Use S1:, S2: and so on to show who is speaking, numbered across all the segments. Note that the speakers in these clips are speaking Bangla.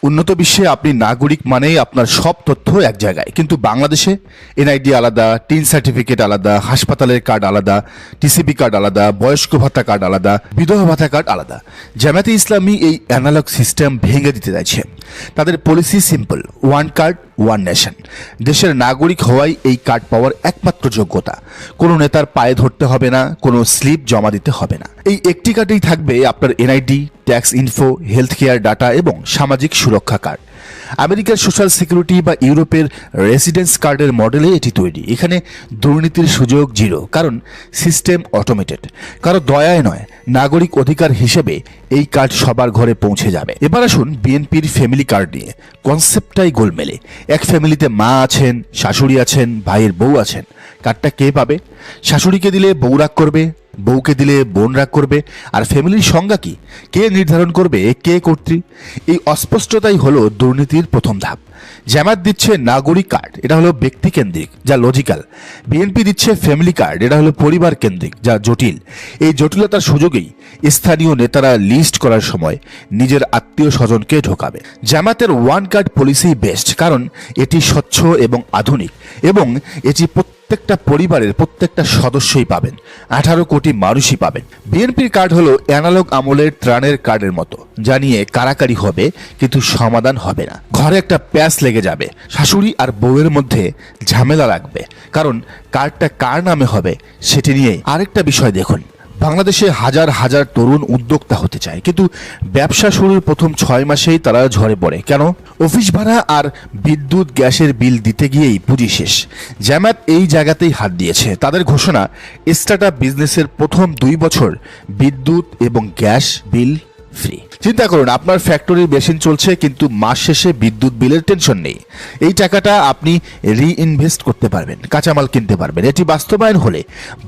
S1: উন্নত বিশ্বে আপনি নাগরিক মানেই আপনার সব তথ্য এক জায়গায়, কিন্তু বাংলাদেশে এনআইডি আলাদা, টিন সার্টিফিকেট আলাদা, হাসপাতালের কার্ড আলাদা, টিসিবি কার্ড আলাদা, বয়স্ক ভাতা কার্ড আলাদা, বিধবা ভাতা কার্ড আলাদা। জামায়াতে ইসলামী এই অ্যানালগ সিস্টেম ভেঙে দিতে চাইছে। তাদের policy simple, one card one nation. দেশের নাগরিক হওয়াই এই কার্ড পাওয়ার একমাত্র যোগ্যতা। কোনো নেতার পায়ে ধরতে হবে না, কোনো স্লিপ জমা দিতে হবে না। এই একটি কার্ডেই থাকবে আপনার NID, tax info, health care data এবং সামাজিক সুরক্ষা কার্ড। আমেরিকার সোশ্যাল সিকিউরিটি বা ইউরোপের রেসিডেন্স কার্ডের মডেলে এটি তৈরি। এখানে দুর্নীতির সুযোগ জিরো, কারণ সিস্টেম অটোমেটেড। কারো দয়ায় নয়, নাগরিক অধিকার হিসেবে এই কার্ড সবার ঘরে পৌঁছে যাবে। এবার আসুন বিএনপির ফ্যামিলি কার্ড নিয়ে। কনসেপ্টটাই গোলমেলে। এক ফ্যামিলিতে মা আছেন, শাশুড়ি আছেন, ভাইয়ের বউ আছেন। কার্ডটা কে পাবে? শাশুড়িকে দিলে বউ রাগ করবে, বউকে দিলে বোন রাগ করবে। আর ফ্যামিলির সংজ্ঞা কি? কে নির্ধারণ করবে কে কর্ত্রী? এই অস্পষ্টতাই হলো দুর্নীতির প্রথম ধাপ। জামায়াত দিচ্ছে নাগরিক কার্ড, এটা হলো ব্যক্তি কেন্দ্রিক, যা লজিক্যাল। বিএনপি দিচ্ছে ফ্যামিলি কার্ড, এটা হলো পরিবার কেন্দ্রিক, যা জটিল। এই জটিলতার সুযোগেই স্থানীয় নেতারা লিস্ট করার সময় নিজের আত্মীয় স্বজনকে ঢোকাবে। জামায়াতের ওয়ান কার্ড পলিসি বেস্ট, কারণ এটি স্বচ্ছ এবং আধুনিক, এবং এটি প্রত্যেকটা পরিবারের প্রত্যেকটা সদস্যই পাবেন, 18 কোটি মানুষই পাবেন। বিএনপির কার্ড হলো অ্যানালগ আমলের ত্রাণের কার্ডের মতো, যা নিয়ে কারাকারি হবে কিন্তু সমাধান হবে না। ঘরে একটা প্যাচ লেগে যাবে, শাশুড়ি আর বউয়ের মধ্যে ঝামেলা লাগবে, কারণ কার্ডটা কার নামে হবে সেটি নিয়ে। আরেকটা বিষয় দেখুন, বাংলাদেশে হাজার হাজার তরুণ উদ্যোক্তা হতে চায়, কিন্তু ব্যবসা শুরুর প্রথম 6 মাসেই তারা ঝরে পড়ে। কেন? অফিস ভাড়া আর বিদ্যুৎ গ্যাসের বিল দিতে গিয়েই পুঁজি শেষ। জামায়াত এই জায়গাতেই হাত দিয়েছে। তাদের ঘোষণা, স্টার্টআপ বিজনেসের প্রথম 2 বছর বিদ্যুৎ এবং গ্যাস বিল ফ্রি। চিন্তা করুন, আপনার ফ্যাক্টরির মেশিন চলছে, কিন্তু মাস শেষে বিদ্যুৎ বিলের টেনশন নেই। এই টাকাটা আপনি রিইনভেস্ট করতে পারবেন, কাঁচামাল কিনতে পারবেন। এটি বাস্তবায়ন হলে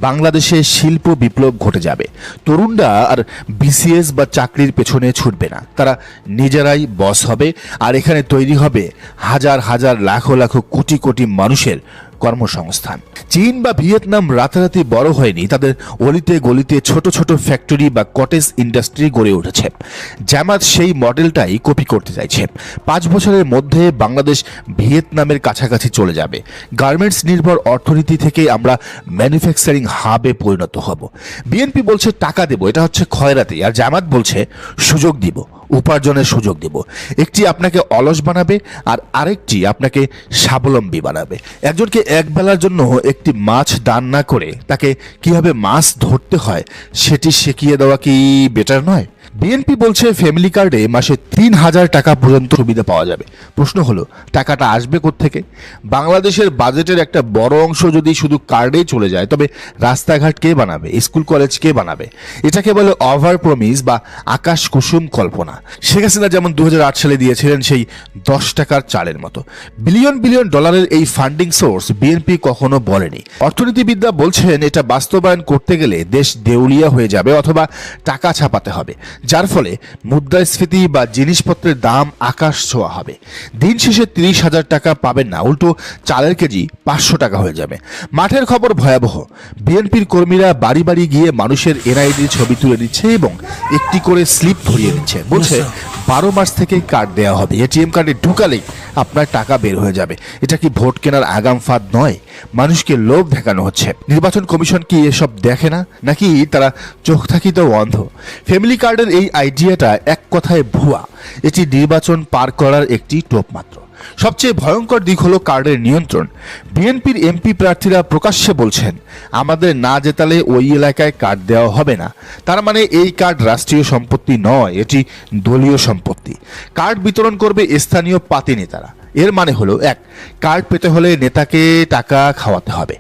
S1: বাংলাদেশে শিল্প বিপ্লব ঘটে যাবে। তরুণরা আর বিসিএস বা চাকরির পেছনে ছুটবে না, তারা নিজেরাই বস হবে। আর এখানে তৈরি হবে হাজার হাজার লাখো লাখো কোটি কোটি মানুষের কর্মসংস্থান। চীন বা ভিয়েতনাম রাতারাতি বড় হয়নি, তাদের অলিতে গলিতে ছোট ছোট ফ্যাক্টরি বা কটেজ ইন্ডাস্ট্রি গড়ে উঠেছে। জামাত সেই মডেলটাই কপি করতে চাইছে। 5 বছরের মধ্যে বাংলাদেশ ভিয়েতনামের কাছাকাছি চলে যাবে। গার্মেন্টস নির্ভর অর্থনীতি থেকে আমরা ম্যানুফ্যাকচারিং হাবে পরিণত হব। বিএনপি বলছে টাকা দেব, এটা হচ্ছে খয়রাতি। আর জামাত বলছে সুযোগ দিব, উপার্জনের সুযোগ দেব। একটি আপনাকে অলস বানাবে, আর আরেকটি আপনাকে স্বাবলম্বী বানাবে। একজনকে এক বেলার জন্য একটি মাছ দান না করে তাকে কিভাবে মাছ ধরতে হয় সেটি শিখিয়ে দেওয়া কি বেটার নয়? বিএনপি বলছে ফ্যামিলি কার্ডে মাসে 3000 টাকা পর্যন্ত সুবিধা পাওয়া যাবে। প্রশ্ন হলো, টাকাটা আসবে কোত্থেকে? বাংলাদেশের বাজেটের একটা বড় অংশ যদি শুধু কার্ডেই চলে যায়, তবে রাস্তাঘাট কে বানাবে? স্কুল কলেজ কে বানাবে? এটাকে বলে ওভার প্রমিস বা আকাশ কুসুম কল্পনা। শেখ হাসিনা যেমন 2008 সালে দিয়েছিলেন সেই 10 টাকার চালের মতো। বিলিয়ন বিলিয়ন ডলারের এই ফান্ডিং সোর্স বিএনপি কখনো বলেনি। অর্থনীতিবিদরা বলছেন এটা বাস্তবায়ন করতে গেলে দেশ দেউলিয়া হয়ে যাবে, অথবা টাকা ছাপাতে হবে, যার ফলে মুদ্রাস্ফীতি বা জিনিসপত্রের দাম আকাশ ছোঁয়া হবে। দিন শেষে 30,000 টাকা পাবেন না, উল্টো চালের কেজি 500 টাকা হয়ে যাবে। মাঠের খবর ভয়াবহ। বিএনপির কর্মীরা বাড়ি বাড়ি গিয়ে মানুষের এনআইডি ছবি তুলে নিচ্ছে এবং একটি করে স্লিপ ধরিয়ে দিচ্ছে। বলছে 12 মাস থেকে কার্ড দেওয়া হবে, এটিএম কার্ডে ঢুকালেই আপনার টাকা বের হয়ে যাবে। এটা কি ভোট কেনার আগাম ফাঁদ নয়? মানুষকে লোভ দেখানো হচ্ছে। নির্বাচন কমিশন কি এসব দেখে না, নাকি তারা চোখ থাকিতেও অন্ধ? ফ্যামিলি কার্ডের এই আইডিয়াটা এক কথায় ভুয়া। এটি নির্বাচন পার করার একটি টোপ মাত্র। সবচেয়ে ভয়ঙ্কর দিক হলো কার্ডের নিয়ন্ত্রণ। বিএনপির এমপি প্রার্থীরা প্রকাশ্যে বলছেন, আমাদের না জেতালে ওই এলাকায় কার্ড দেওয়া হবে না। তার মানে এই কার্ড রাষ্ট্রীয় সম্পত্তি নয়, এটি দলীয় সম্পত্তি। কার্ড বিতরণ করবে স্থানীয় পাতি নেতারা। এর মানে হলো, 1, কার্ড পেতে হলে নেতাকে টাকা খাওয়াতে হবে।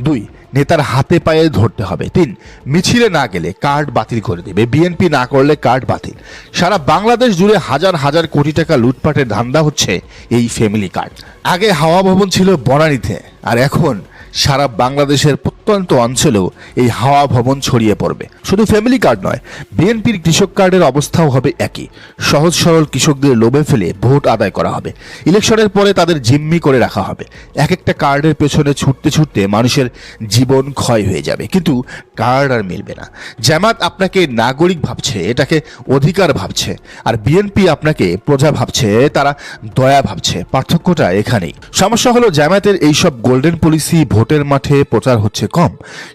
S1: 2, নেতার হাতে পায়ে ধরতে হবে। 3, মিছিলে না গেলে কার্ড বাতিল করে দেবে, বিএনপি না করলে কার্ড বাতিল। সারা বাংলাদেশ জুড়ে হাজার হাজার কোটি টাকা লুটপাটের ধান্দা হচ্ছে এই ফ্যামিলি কার্ড। আগে হাওয়া ভবন ছিল বনানীতে, আর এখন সারা বাংলাদেশের প্রত্যন্ত অঞ্চলেও এই হাওয়া ভবন ছড়িয়ে পড়বে। শুধু ফ্যামিলি কার্ড নয়, বিএনপির কৃষক কার্ডের অবস্থাও হবে একই। সহজ সরল কৃষকদের লোভে ফেলে ভোট আদায় করা হবে। ইলেকশনের পরে তাদের জিম্মি করে রাখা হবে। এক একটা কার্ডের পেছনে ছুটতে ছুটতে মানুষের জীবন ক্ষয় হয়ে যাবে, কিন্তু কার্ড আর মিলবে না। জামাত আপনাকে নাগরিক ভাবছে, এটাকে অধিকার ভাবছে, আর বিএনপি আপনাকে প্রজা ভাবছে, তারা দয়া ভাবছে। পার্থক্যটা এখানেই। সমস্যা হলো জামায়াতের এইসব গোল্ডেন পলিসি ভোটের মাঠে প্রচার হচ্ছে কম।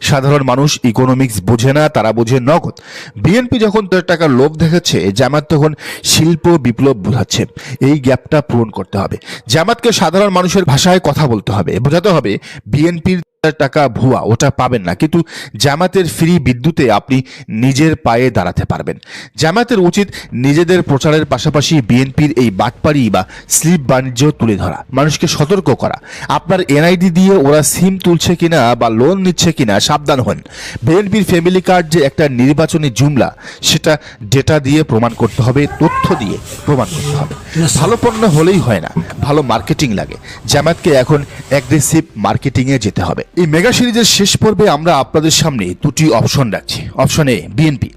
S1: সাধারণ মানুষ ইকোনমিক্স বোঝে না, তারা বোঝে নগদ। বিএনপি যখন তার টাকার লোভ দেখাচ্ছে, জামাত তখন শিল্প বিপ্লব বোঝাচ্ছে। এই গ্যাপটা পূরণ করতে হবে। জামাতকে সাধারণ মানুষের ভাষায় কথা বলতে হবে, বোঝাতে হবে বিএনপির টাকা ভুয়া, ওটা পাবেন না, কিন্তু জামাতের ফ্রি বিদ্যুতে আপনি নিজের পায়ে দাঁড়াতে পারবেন। জামাতের উচিত নিজেদের প্রচারের পাশাপাশি বিএনপির এই বাটপাড়ি বা স্লিপ বাণিজ্য তুলে ধরা, মানুষকে সতর্ক করা। আপনার এনআইডি দিয়ে ওরা সিম তুলছে কিনা বা লোন নিচ্ছে কিনা সাবধান হন। বিএনপির ফ্যামিলি কার্ড যে একটা নির্বাচনী জুমলা, সেটা ডেটা দিয়ে প্রমাণ করতে হবে, তথ্য দিয়ে প্রমাণ করতে হবে। ভালো পণ্য হলেই হয় না, ভালো মার্কেটিং লাগে। জামাতকে এখন অ্যাগ্রেসিভ মার্কেটিংয়ে যেতে হবে। এই মেগা সিরিজের শেষ পর্বে আমরা আপনাদের সামনে দুটি অপশন রাখছি। অপশন এ, বিএনপি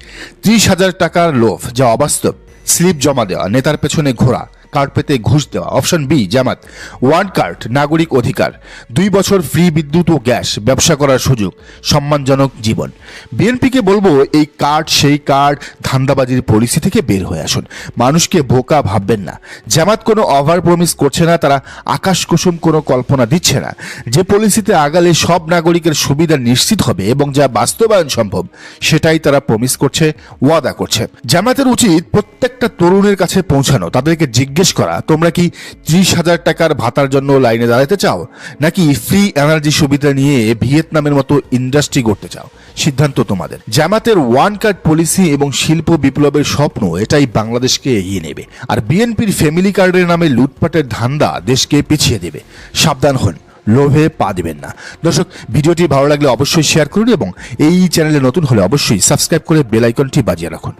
S1: 30,000 টাকার লোভ, যা অবাস্তব। স্লিপ জমা দেওয়া, নেতার পেছনে ঘোরা, কার্ড পেতে ঘুষ দেওয়া। অপশন বি, জামাত, ওয়ান কার্ড, নাগরিক অধিকার, 2 বছর ফ্রি বিদ্যুৎ ও গ্যাস, ব্যবসা করার সুযোগ, সম্মানজনক জীবন। বিএনপিকে বলবো, এই কার্ড সেই কার্ড, ধান্দাবাজির পলিসি থেকে বের হয়ে আসুন। মানুষকে বোকা ভাববেন না। জামাত কোনো ওভার প্রমিস করছে না, তারা আকাশ কুসুম কোনো কল্পনা দিচ্ছে না। যে পলিসিতে আগালে সব নাগরিকের সুবিধা নিশ্চিত হবে এবং যা বাস্তবায়ন সম্ভব, সেটাই তারা প্রমিস করছে, ওয়াদা করছে। জামাতের উচিত প্রত্যেকটা তরুণের কাছে পৌঁছানো, তাদেরকে জিজ্ঞেস করা, তোমরা কি 30,000 টাকার ভাতার জন্য লাইনে দাঁড়াতে চাও, নাকি ফ্রি এনার্জি সুবিধা নিয়ে ভিয়েতনামের মতো ইন্ডাস্ট্রি করতে চাও? সিদ্ধান্ত তোমাদের। জামাতের ওয়ান কার্ড পলিসি এবং শিল্প বিপ্লবের স্বপ্ন, এটাই বাংলাদেশকে এগিয়ে নেবে। আর বিএনপির ফ্যামিলি কার্ডের নামে লুটপাটের ধান্দা দেশকে পিছিয়ে দেবে। সাবধান হন, লোভে পা দিবেন না। দর্শক, ভিডিওটি ভালো লাগলে অবশ্যই শেয়ার করুন এবং এই চ্যানেলে নতুন হলে অবশ্যই সাবস্ক্রাইব করে বেল আইকনটি বাজিয়ে রাখুন।